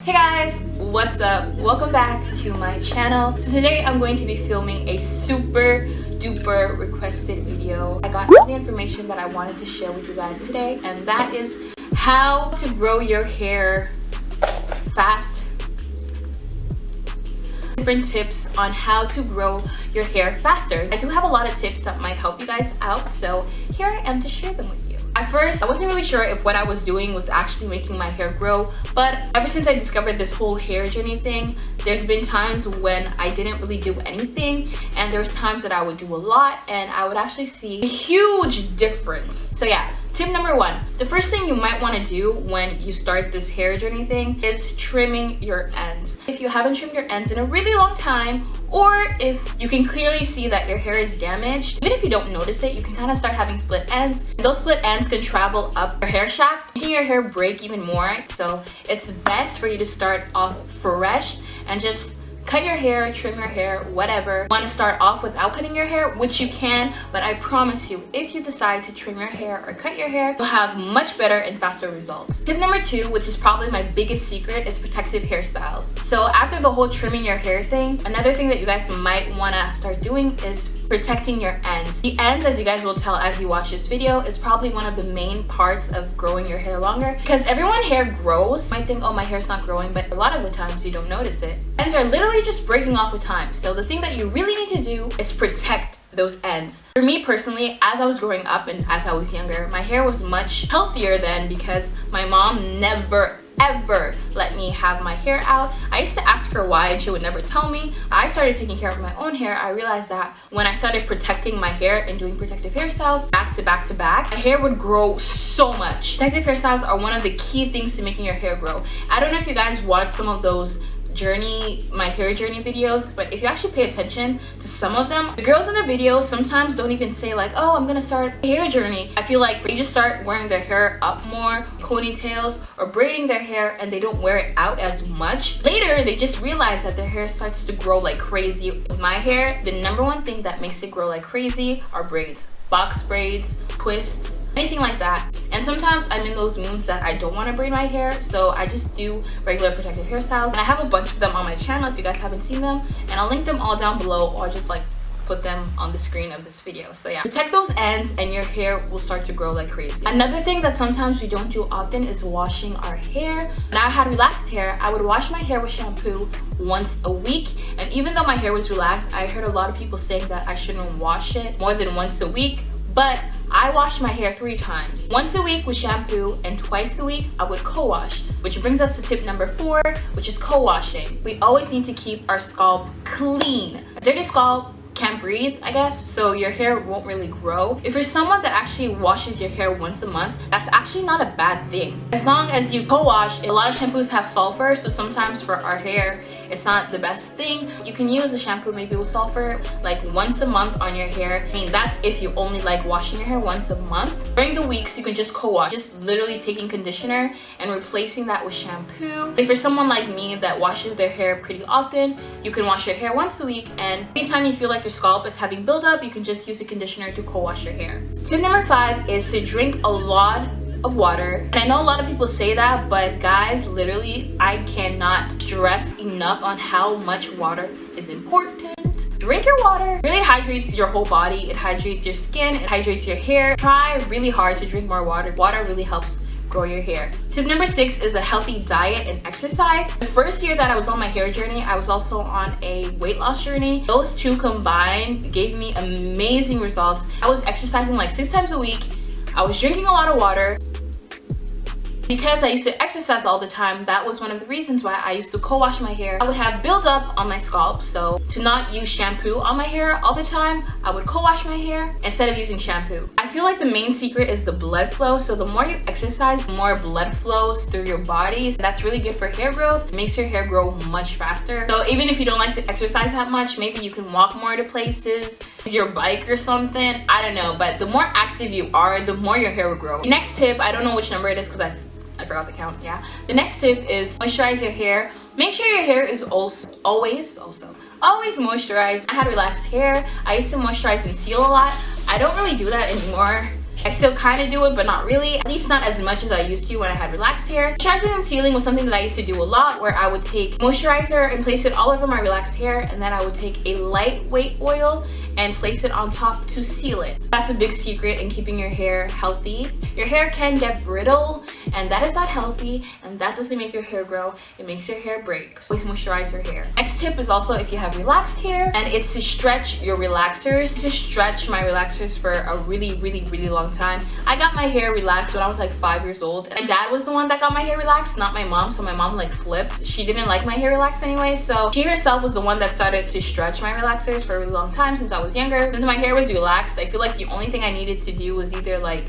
Hey guys, what's up? Welcome back to my channel. So today I'm going to be filming a super duper requested video. I got all the information that I wanted to share with you guys today, and that is how to grow your hair fast. Different tips on how to grow your hair faster. I do have a lot of tips that might help you guys out, so here I am to share them with you. At first, I wasn't really sure if what I was doing was actually making my hair grow, but ever since I discovered this whole hair journey thing, there's been times when I didn't really do anything, and there's times that I would do a lot and I would actually see a huge difference. So yeah, tip number one, the first thing you might want to do when you start this hair journey thing is trimming your ends. If you haven't trimmed your ends in a really long time, or if you can clearly see that your hair is damaged, even if you don't notice it, you can kind of start having split ends. And those split ends can travel up your hair shaft, making your hair break even more. So it's best for you to start off fresh and just cut your hair, trim your hair, whatever. You want to start off without cutting your hair, which you can, but I promise you, if you decide to trim your hair or cut your hair, you'll have much better and faster results. Tip number two, which is probably my biggest secret, is protective hairstyles. So after the whole trimming your hair thing, another thing that you guys might want to start doing is protecting your ends. The ends, as you guys will tell as you watch this video, is probably one of the main parts of growing your hair longer, because everyone hair grows. You might think, oh, my hair's not growing, but a lot of the times you don't notice it. Ends are literally just breaking off with time. So the thing that you really need to do is protect those ends. For me personally, as I was growing up and as I was younger, my hair was much healthier then because my mom never ever let me have my hair out. I used to ask her why and she would never tell me. I started taking care of my own hair. I realized that when I started protecting my hair and doing protective hairstyles back to back to back, my hair would grow so much. Protective hairstyles are one of the key things to making your hair grow. I don't know if you guys watch some of those my hair journey videos, but if you actually pay attention to some of them, the girls in the videos sometimes don't even say like, oh, I'm gonna start a hair journey. I feel like they just start wearing their hair up more, ponytails, or braiding their hair, and they don't wear it out as much. Later, they just realize that their hair starts to grow like crazy. With my hair, the number one thing that makes it grow like crazy are braids. Box braids, twists, anything like that. And sometimes I'm in those moods that I don't want to braid my hair, so I just do regular protective hairstyles. And I have a bunch of them on my channel if you guys haven't seen them, and I'll link them all down below, or just like put them on the screen of this video. So yeah, protect those ends and your hair will start to grow like crazy. Another thing that sometimes we don't do often is washing our hair. When I had relaxed hair, I would wash my hair with shampoo once a week, and even though my hair was relaxed, I heard a lot of people saying that I shouldn't wash it more than once a week, but I washed my hair 3 times. Once a week with shampoo and twice a week I would co-wash, which brings us to tip number 4, which is co-washing. We always need to keep our scalp clean. A dirty scalp can't breathe, I guess, so your hair won't really grow. If you're someone that actually washes your hair once a month, that's actually not a bad thing. As long as you co-wash, a lot of shampoos have sulfur, so sometimes for our hair, it's not the best thing. You can use a shampoo maybe with sulfur like once a month on your hair. I mean, that's if you only like washing your hair once a month. During the weeks, you can just co-wash, just literally taking conditioner and replacing that with shampoo. If you're someone like me that washes their hair pretty often, you can wash your hair once a week, and anytime you feel like your scalp is having buildup, you can just use a conditioner to co-wash your hair. Tip number 5 is to drink a lot of water. And I know a lot of people say that, but guys, literally, I cannot stress enough on how much water is important. Drink your water. It really hydrates your whole body. It hydrates your skin. It hydrates your hair. Try really hard to drink more water. Water really helps grow your hair. Tip number 6 is a healthy diet and exercise. The first year that I was on my hair journey, I was also on a weight loss journey. Those two combined gave me amazing results. I was exercising like 6 times a week. I was drinking a lot of water. Because I used to exercise all the time, that was one of the reasons why I used to co-wash my hair. I would have buildup on my scalp, so to not use shampoo on my hair all the time, I would co-wash my hair instead of using shampoo. I feel like the main secret is the blood flow, so the more you exercise, the more blood flows through your body. So that's really good for hair growth. It makes your hair grow much faster. So even if you don't like to exercise that much, maybe you can walk more to places, use your bike or something, I don't know, but the more active you are, the more your hair will grow. The next tip, I don't know which number it is because I forgot the count, yeah. The next tip is moisturize your hair. Make sure your hair is always moisturized. I had relaxed hair. I used to moisturize and seal a lot. I don't really do that anymore. I still kind of do it, but not really. At least not as much as I used to when I had relaxed hair. Moisturizing and sealing was something that I used to do a lot, where I would take moisturizer and place it all over my relaxed hair, and then I would take a lightweight oil and place it on top to seal it. That's a big secret in keeping your hair healthy. Your hair can get brittle, and that is not healthy, and that doesn't make your hair grow. It makes your hair break. So always moisturize your hair. Next tip is also if you have relaxed hair, and it's to stretch your relaxers. To stretch my relaxers for a really long time. I got my hair relaxed when I was like 5 years old. And my dad was the one that got my hair relaxed, not my mom. So my mom like flipped. She didn't like my hair relaxed anyway, so she herself was the one that started to stretch my relaxers for a really long time since I was younger. Since my hair was relaxed, I feel like the only thing I needed to do was either like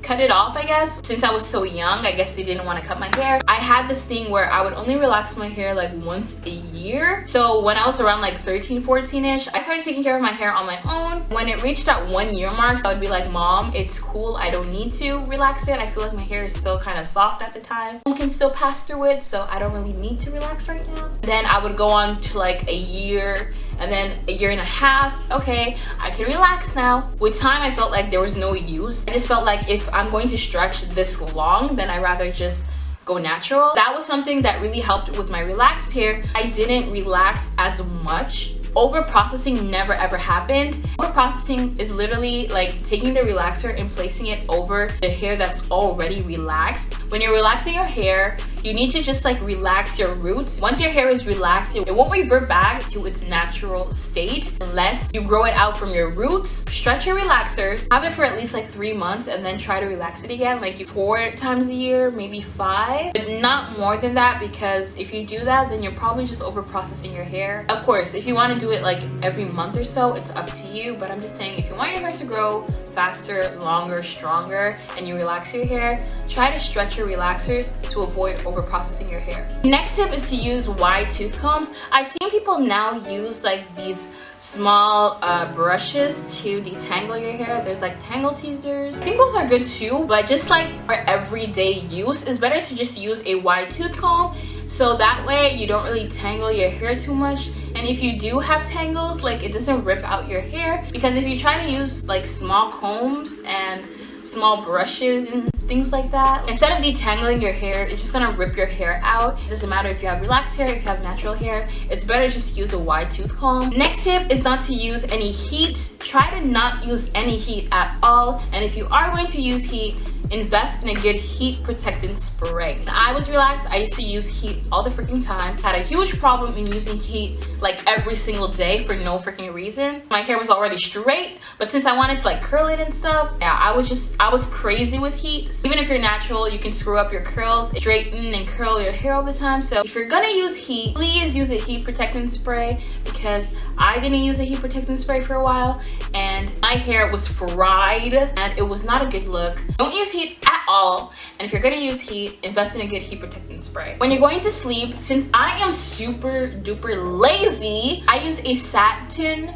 cut it off, I guess. Since I was so young, I guess they didn't want to cut my hair. I had this thing where I would only relax my hair like once a year. So when I was around like 13, 14-ish, I started taking care of my hair on my own. When it reached that 1 year mark, so I would be like, Mom, it's cool. I don't need to relax it. I feel like my hair is still kind of soft at the time. I can still pass through it, so I don't really need to relax right now. Then I would go on to like a year, and then a year and a half. Okay, I can relax now. With time, I felt like there was no use. I just felt like if I'm going to stretch this long, then I'd rather just go natural. That was something that really helped with my relaxed hair. I didn't relax as much. Overprocessing never ever happened. Overprocessing is literally like taking the relaxer and placing it over the hair that's already relaxed. When you're relaxing your hair, you need to just like relax your roots. Once your hair is relaxed, it won't revert back to its natural state unless you grow it out from your roots. Stretch your relaxers, have it for at least like 3 months, and then try to relax it again like 4 times a year, maybe 5, but not more than that, because if you do that, then you're probably just overprocessing your hair. Of course, if you want to do it like every month or so, it's up to you, but I'm just saying, if you want your hair to grow faster, longer, stronger, and you relax your hair, try to stretch your relaxers to avoid overprocessing your hair. Next tip is to use wide tooth combs. I've seen people now use like these small brushes to detangle your hair. There's like tangle teasers. I think those are good too, but just like for everyday use, it's better to just use a wide tooth comb, so that way you don't really tangle your hair too much. And if you do have tangles, like it doesn't rip out your hair, because if you try to use like small combs and small brushes and things like that, instead of detangling your hair, it's just gonna rip your hair out. It doesn't matter if you have relaxed hair, if you have natural hair, it's better just to use a wide tooth comb. Next tip is not to use any heat. Try to not use any heat at all, and if you are going to use heat, invest in a good heat protectant spray. When I was relaxed, I used to use heat all the freaking time. Had a huge problem in using heat like every single day for no freaking reason. My hair was already straight, but since I wanted to like curl it and stuff, yeah, I was crazy with heat. So even if you're natural, you can screw up your curls, straighten and curl your hair all the time. So if you're gonna use heat, please use a heat protectant spray, because I didn't use a heat protectant spray for a while and my hair was fried and it was not a good look. Don't use heat at all, and if you're gonna use heat, invest in a good heat protectant spray. When you're going to sleep, since I am super duper lazy, I use a satin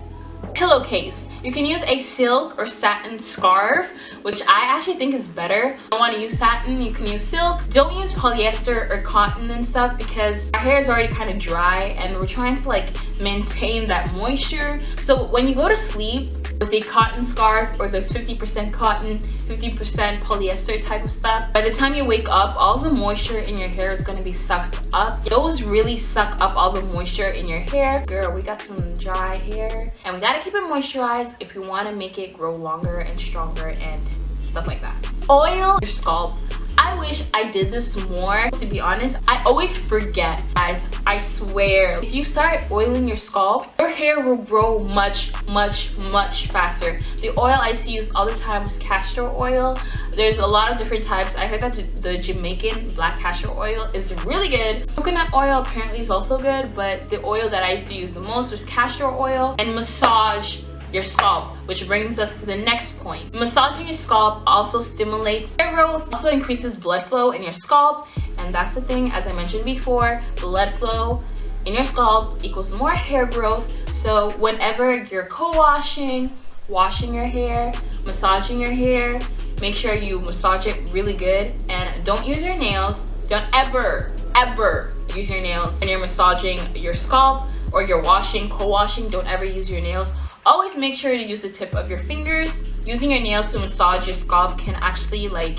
pillowcase. You can use a silk or satin scarf, which I actually think is better. If you don't want to use satin, you can use silk. Don't use polyester or cotton and stuff, because our hair is already kind of dry and we're trying to like maintain that moisture. So when you go to sleep with a cotton scarf, or there's 50% cotton, 50% polyester type of stuff, by the time you wake up, all the moisture in your hair is going to be sucked up. Those really suck up all the moisture in your hair. Girl, we got some dry hair and we got to keep it moisturized if you want to make it grow longer and stronger and stuff like that. Oil your scalp. I wish I did this more, to be honest. I always forget, guys. I swear, if you start oiling your scalp, your hair will grow much faster. The oil I used to use all the time was castor oil. There's a lot of different types. I heard that the Jamaican black castor oil is really good. Coconut oil apparently is also good, but the oil that I used to use the most was castor oil. And massage your scalp, which brings us to the next point. Massaging your scalp also stimulates hair growth, also increases blood flow in your scalp, and that's the thing, as I mentioned before, blood flow in your scalp equals more hair growth. So whenever you're co-washing, washing your hair, massaging your hair, make sure you massage it really good, and don't use your nails. Don't ever use your nails when you're massaging your scalp or you're washing, co-washing. Don't ever use your nails. Always make sure to use the tip of your fingers using your nails to massage your scalp can actually like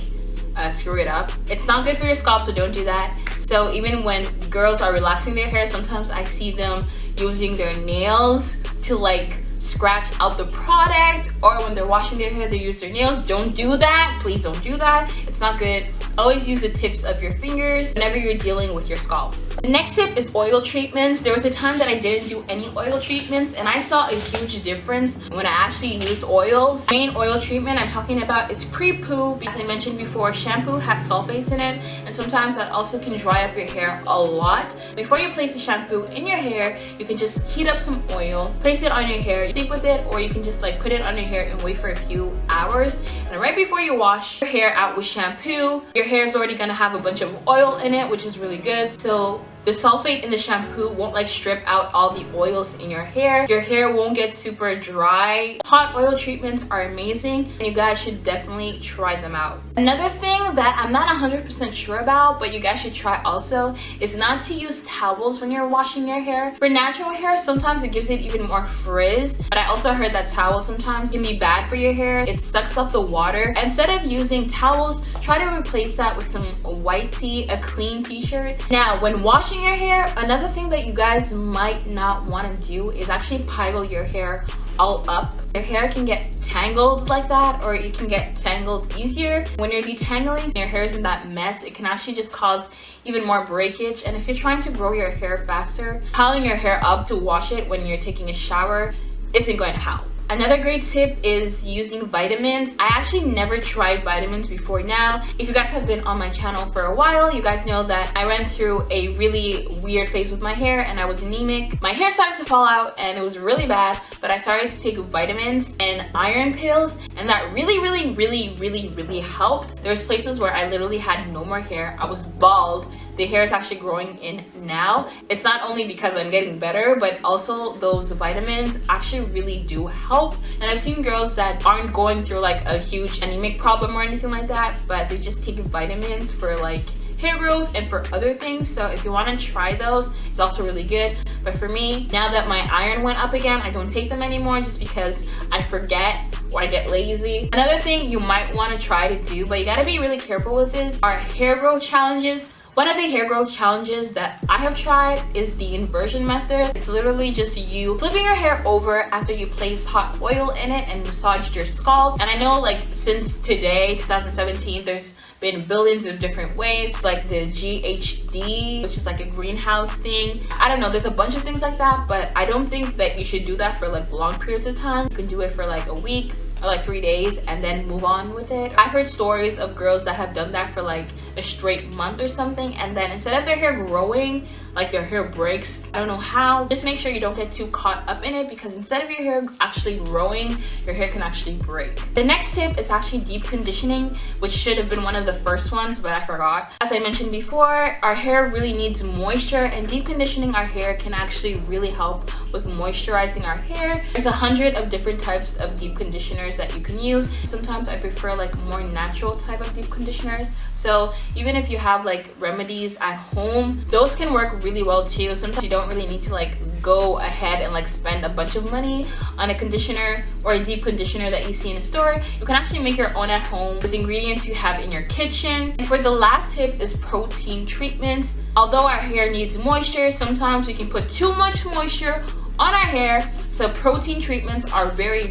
screw it up. It's not good for your scalp, so don't do that. So even when girls are relaxing their hair, sometimes I see them using their nails to like scratch out the product, or when they're washing their hair they use their nails. Don't do that, please don't do that. It's not good. Always use the tips of your fingers whenever you're dealing with your scalp. The next tip is oil treatments. There was a time that I didn't do any oil treatments and I saw a huge difference when I actually used oils. The main oil treatment I'm talking about is pre-poo. As I mentioned before, shampoo has sulfates in it, and sometimes that also can dry up your hair a lot. Before you place the shampoo in your hair, you can just heat up some oil, place it on your hair, sleep with it, or you can just like put it on your hair and wait for a few hours. And right before you wash your hair out with shampoo, your hair is already gonna have a bunch of oil in it, which is really good. So the sulfate in the shampoo won't like strip out all the oils in your hair. Your hair won't get super dry. Hot oil treatments are amazing and you guys should definitely try them out. Another thing that I'm not 100% sure about, but you guys should try also, is not to use towels when you're washing your hair. For natural hair, sometimes it gives it even more frizz, but I also heard that towels sometimes can be bad for your hair. It sucks up the water. Instead of using towels, try to replace that with some white tee, a clean t-shirt. Now, when washing your hair, another thing that you guys might not want to do is actually pile your hair all up. Your hair can get tangled like that, or it can get tangled easier. When you're detangling, your hair is in that mess, it can actually just cause even more breakage. And if you're trying to grow your hair faster, piling your hair up to wash it when you're taking a shower isn't going to help. Another great tip is using vitamins. I actually never tried vitamins before now. If you guys have been on my channel for a while, you guys know that I went through a really weird phase with my hair and I was anemic. My hair started to fall out and it was really bad, but I started to take vitamins and iron pills, and that really helped. There's places where I literally had no more hair. I was bald. The hair is actually growing in now. It's not only because I'm getting better, but also those vitamins actually really do help. And I've seen girls that aren't going through like a huge anemic problem or anything like that, but they just take vitamins for like hair growth and for other things. So if you want to try those, it's also really good. But for me, now that my iron went up again, I don't take them anymore just because I forget or I get lazy. Another thing you might want to try to do, but you got to be really careful with this, are hair growth challenges. One of the hair growth challenges that I have tried is the inversion method. It's literally just you flipping your hair over after you place hot oil in it and massaged your scalp. And I know like since today, 2017, there's been billions of different ways, like the GHD, which is like a greenhouse thing. I don't know, there's a bunch of things like that, but I don't think that you should do that for like long periods of time. You can do it for like a week or like 3 days and then move on with it. I've heard stories of girls that have done that for like a straight month or something, and then instead of their hair growing, like their hair breaks. I don't know how. Just make sure you don't get too caught up in it, because instead of your hair actually growing, your hair can actually break. The next tip is actually deep conditioning, which should have been one of the first ones, but I forgot. As I mentioned before, our hair really needs moisture, and deep conditioning our hair can actually really help with moisturizing our hair. There's 100 of different types of deep conditioners that you can use. Sometimes I prefer like more natural type of deep conditioners. So even if you have like remedies at home, those can work really well too. Sometimes you don't really need to like go ahead and like spend a bunch of money on a conditioner or a deep conditioner that you see in a store. You can actually make your own at home with ingredients you have in your kitchen. And for the last tip is protein treatments. Although our hair needs moisture, sometimes we can put too much moisture on our hair, so protein treatments are very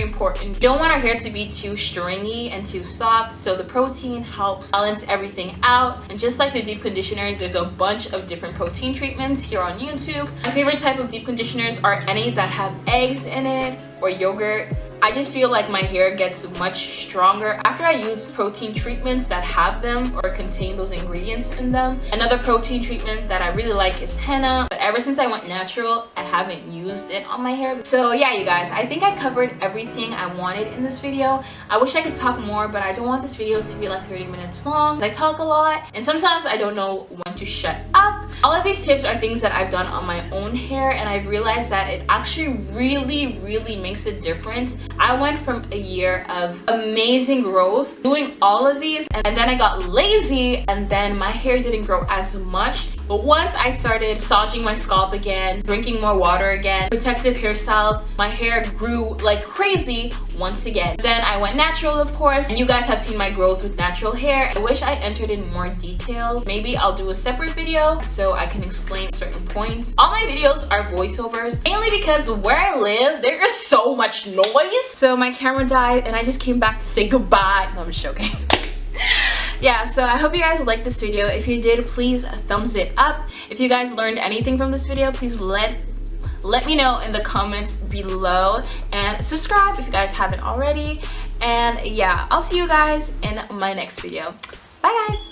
important. You don't want our hair to be too stringy and too soft, so the protein helps balance everything out. And just like the deep conditioners, there's a bunch of different protein treatments here on YouTube. My favorite type of deep conditioners are any that have eggs in it or yogurt. I just feel like my hair gets much stronger after I use protein treatments that have them or contain those ingredients in them. Another protein treatment that I really like is henna, but ever since I went natural, I haven't used it on my hair. So yeah, you guys, I think I covered everything I wanted in this video. I wish I could talk more, but I don't want this video to be like 30 minutes long. I talk a lot, and sometimes I don't know when to shut up. All of these tips are things that I've done on my own hair, and I've realized that it actually really makes a difference. I went from a year of amazing growth doing all of these, and then I got lazy, and then my hair didn't grow as much. It But once I started massaging my scalp again, drinking more water again, protective hairstyles, my hair grew like crazy once again. Then I went natural, of course, and you guys have seen my growth with natural hair. I wish I entered in more detail. Maybe I'll do a separate video so I can explain certain points. All my videos are voiceovers, mainly because where I live, there is so much noise. So my camera died and I just came back to say goodbye. No, I'm just joking. Yeah, so I hope you guys liked this video. If you did, please thumbs it up. If you guys learned anything from this video, please let me know in the comments below, and subscribe if you guys haven't already. And yeah, I'll see you guys in my next video. Bye guys.